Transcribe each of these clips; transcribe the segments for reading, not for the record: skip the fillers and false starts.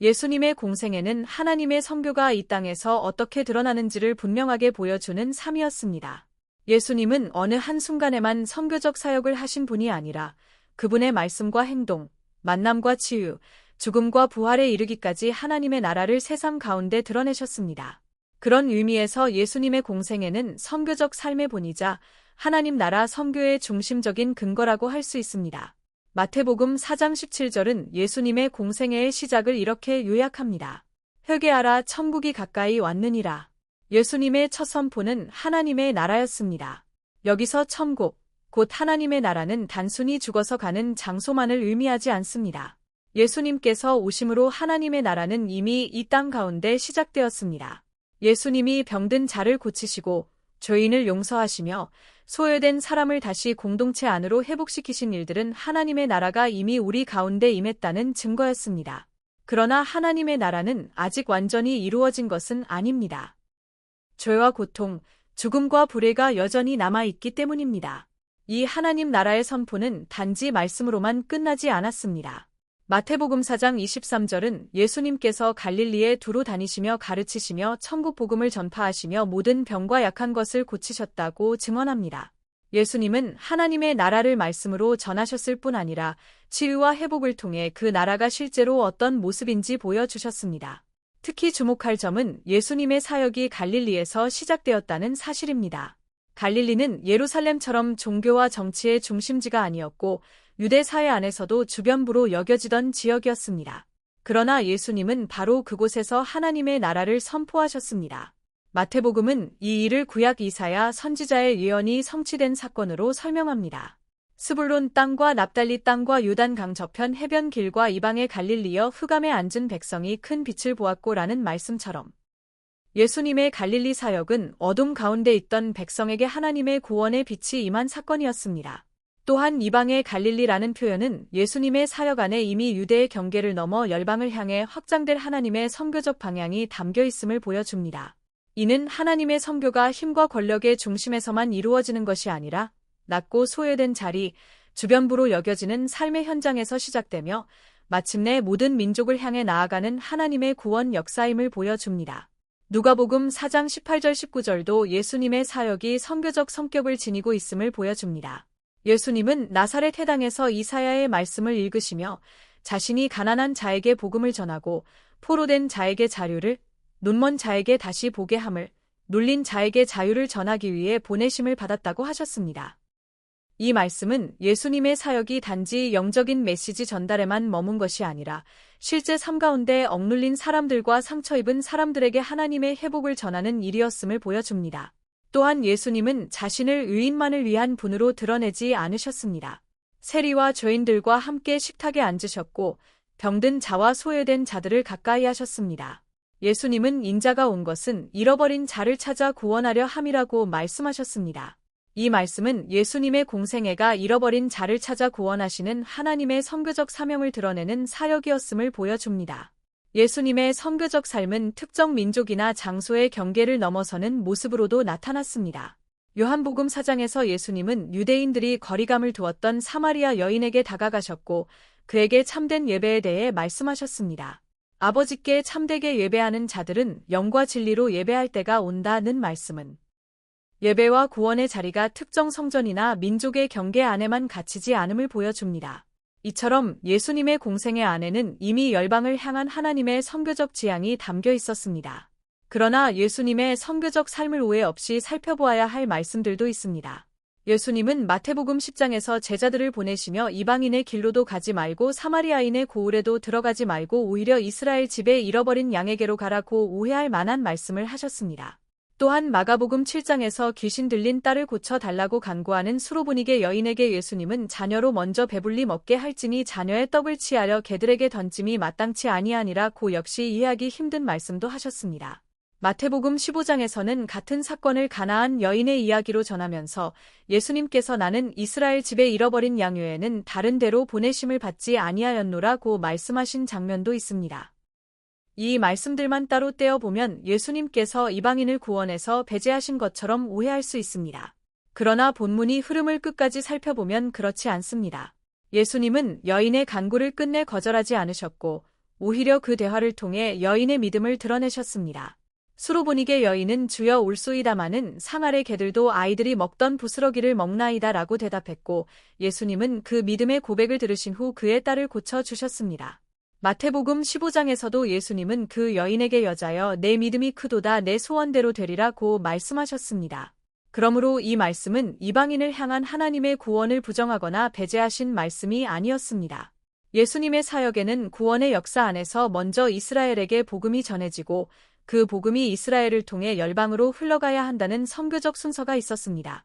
예수님의 공생애는 하나님의 선교가 이 땅에서 어떻게 드러나는지를 분명하게 보여주는 삶이었습니다. 예수님은 어느 한순간에만 선교적 사역을 하신 분이 아니라 그분의 말씀과 행동, 만남과 치유, 죽음과 부활에 이르기까지 하나님의 나라를 세상 가운데 드러내셨습니다. 그런 의미에서 예수님의 공생애는 선교적 삶의 본이자 하나님 나라 선교의 중심적인 근거라고 할 수 있습니다. 마태복음 4장 17절은 예수님의 공생애의 시작을 이렇게 요약합니다. 회개하라 천국이 가까이 왔느니라. 예수님의 첫 선포는 하나님의 나라였습니다. 여기서 천국, 곧 하나님의 나라는 단순히 죽어서 가는 장소만을 의미하지 않습니다. 예수님께서 오심으로 하나님의 나라는 이미 이 땅 가운데 시작되었습니다. 예수님이 병든 자를 고치시고 죄인을 용서하시며 소외된 사람을 다시 공동체 안으로 회복시키신 일들은 하나님의 나라가 이미 우리 가운데 임했다는 증거였습니다. 그러나 하나님의 나라는 아직 완전히 이루어진 것은 아닙니다. 죄와 고통, 죽음과 불의가 여전히 남아있기 때문입니다. 이 하나님 나라의 선포는 단지 말씀으로만 끝나지 않았습니다. 마태복음 4장 23절은 예수님께서 갈릴리에 두루 다니시며 가르치시며 천국 복음을 전파하시며 모든 병과 약한 것을 고치셨다고 증언합니다. 예수님은 하나님의 나라를 말씀으로 전하셨을 뿐 아니라 치유와 회복을 통해 그 나라가 실제로 어떤 모습인지 보여주셨습니다. 특히 주목할 점은 예수님의 사역이 갈릴리에서 시작되었다는 사실입니다. 갈릴리는 예루살렘처럼 종교와 정치의 중심지가 아니었고 유대 사회 안에서도 주변부로 여겨지던 지역이었습니다. 그러나 예수님은 바로 그곳에서 하나님의 나라를 선포하셨습니다. 마태복음은 이 일을 구약 이사야 선지자의 예언이 성취된 사건으로 설명합니다. 스불론 땅과 납달리 땅과 요단강 저편 해변 길과 이방의 갈릴리여 흑암에 앉은 백성이 큰 빛을 보았고 라는 말씀처럼 예수님의 갈릴리 사역은 어둠 가운데 있던 백성에게 하나님의 구원의 빛이 임한 사건이었습니다. 또한 이방의 갈릴리라는 표현은 예수님의 사역 안에 이미 유대의 경계를 넘어 열방을 향해 확장될 하나님의 선교적 방향이 담겨 있음을 보여줍니다. 이는 하나님의 선교가 힘과 권력의 중심에서만 이루어지는 것이 아니라 낮고 소외된 자리, 주변부로 여겨지는 삶의 현장에서 시작되며 마침내 모든 민족을 향해 나아가는 하나님의 구원 역사임을 보여줍니다. 누가복음 4장 18절 19절도 예수님의 사역이 선교적 성격을 지니고 있음을 보여줍니다. 예수님은 나사렛 해당에서 이사야의 말씀을 읽으시며 자신이 가난한 자에게 복음을 전하고 포로된 자에게 자유를, 눈먼 자에게 다시 보게 함을, 눌린 자에게 자유를 전하기 위해 보내심을 받았다고 하셨습니다. 이 말씀은 예수님의 사역이 단지 영적인 메시지 전달에만 머문 것이 아니라 실제 삶 가운데 억눌린 사람들과 상처 입은 사람들에게 하나님의 회복을 전하는 일이었음을 보여줍니다. 또한 예수님은 자신을 의인만을 위한 분으로 드러내지 않으셨습니다. 세리와 죄인들과 함께 식탁에 앉으셨고 병든 자와 소외된 자들을 가까이 하셨습니다. 예수님은 인자가 온 것은 잃어버린 자를 찾아 구원하려 함이라고 말씀하셨습니다. 이 말씀은 예수님의 공생애가 잃어버린 자를 찾아 구원하시는 하나님의 선교적 사명을 드러내는 사역이었음을 보여줍니다. 예수님의 선교적 삶은 특정 민족이나 장소의 경계를 넘어서는 모습으로도 나타났습니다. 요한복음 4장에서 예수님은 유대인들이 거리감을 두었던 사마리아 여인에게 다가가셨고 그에게 참된 예배에 대해 말씀하셨습니다. 아버지께 참되게 예배하는 자들은 영과 진리로 예배할 때가 온다는 말씀은 예배와 구원의 자리가 특정 성전이나 민족의 경계 안에만 갇히지 않음을 보여줍니다. 이처럼 예수님의 공생애 안에는 이미 열방을 향한 하나님의 선교적 지향이 담겨 있었습니다. 그러나 예수님의 선교적 삶을 오해 없이 살펴보아야 할 말씀들도 있습니다. 예수님은 마태복음 10장에서 제자들을 보내시며 이방인의 길로도 가지 말고 사마리아인의 고을에도 들어가지 말고 오히려 이스라엘 집에 잃어버린 양에게로 가라고 오해할 만한 말씀을 하셨습니다. 또한 마가복음 7장에서 귀신 들린 딸을 고쳐달라고 간구하는 수로보니게 여인에게 예수님은 자녀로 먼저 배불리 먹게 할지니 자녀의 떡을 취하려 개들에게 던짐이 마땅치 아니하니라고 역시 이해하기 힘든 말씀도 하셨습니다. 마태복음 15장에서는 같은 사건을 가나안 여인의 이야기로 전하면서 예수님께서 나는 이스라엘 집에 잃어버린 양 외에는 다른 데로 보내심을 받지 아니하였노라고 말씀하신 장면도 있습니다. 이 말씀들만 따로 떼어보면 예수님께서 이방인을 구원해서 배제하신 것처럼 오해할 수 있습니다. 그러나 본문이 흐름을 끝까지 살펴보면 그렇지 않습니다. 예수님은 여인의 간구를 끝내 거절하지 않으셨고 오히려 그 대화를 통해 여인의 믿음을 드러내셨습니다. 수로보니게 여인은 주여 올소이다마는 상 아래 개들도 아이들이 먹던 부스러기를 먹나이다 라고 대답했고 예수님은 그 믿음의 고백을 들으신 후 그의 딸을 고쳐주셨습니다. 마태복음 15장에서도 예수님은 그 여인에게 여자여 내 믿음이 크도다 내 소원대로 되리라고 말씀하셨습니다. 그러므로 이 말씀은 이방인을 향한 하나님의 구원을 부정하거나 배제하신 말씀이 아니었습니다. 예수님의 사역에는 구원의 역사 안에서 먼저 이스라엘에게 복음이 전해지고 그 복음이 이스라엘을 통해 열방으로 흘러가야 한다는 선교적 순서가 있었습니다.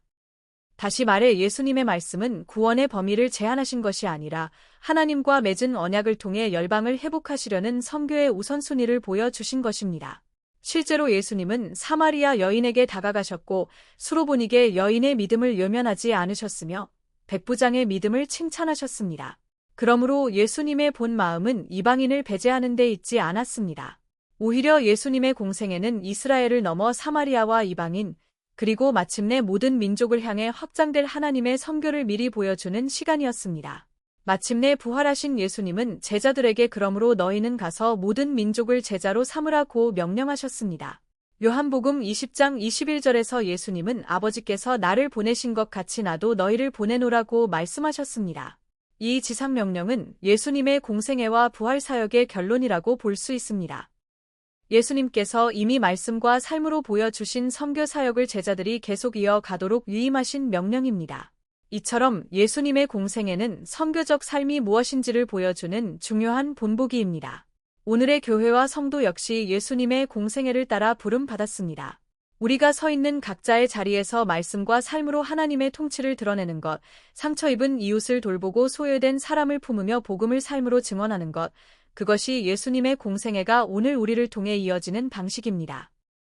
다시 말해 예수님의 말씀은 구원의 범위를 제한하신 것이 아니라 하나님과 맺은 언약을 통해 열방을 회복하시려는 선교의 우선순위를 보여주신 것입니다. 실제로 예수님은 사마리아 여인에게 다가가셨고 수로보니게 여인의 믿음을 외면하지 않으셨으며 백부장의 믿음을 칭찬하셨습니다. 그러므로 예수님의 본 마음은 이방인을 배제하는 데 있지 않았습니다. 오히려 예수님의 공생애는 이스라엘을 넘어 사마리아와 이방인, 그리고 마침내 모든 민족을 향해 확장될 하나님의 선교를 미리 보여주는 시간이었습니다. 마침내 부활하신 예수님은 제자들에게 그러므로 너희는 가서 모든 민족을 제자로 삼으라고 명령하셨습니다. 요한복음 20장 21절에서 예수님은 아버지께서 나를 보내신 것 같이 나도 너희를 보내노라고 말씀하셨습니다. 이 지상명령은 예수님의 공생애와 부활사역의 결론이라고 볼 수 있습니다. 예수님께서 이미 말씀과 삶으로 보여주신 선교 사역을 제자들이 계속 이어가도록 위임하신 명령입니다. 이처럼 예수님의 공생애는 선교적 삶이 무엇인지를 보여주는 중요한 본보기입니다. 오늘의 교회와 성도 역시 예수님의 공생애를 따라 부름받았습니다. 우리가 서 있는 각자의 자리에서 말씀과 삶으로 하나님의 통치를 드러내는 것, 상처 입은 이웃을 돌보고 소외된 사람을 품으며 복음을 삶으로 증언하는 것, 그것이 예수님의 공생애가 오늘 우리를 통해 이어지는 방식입니다.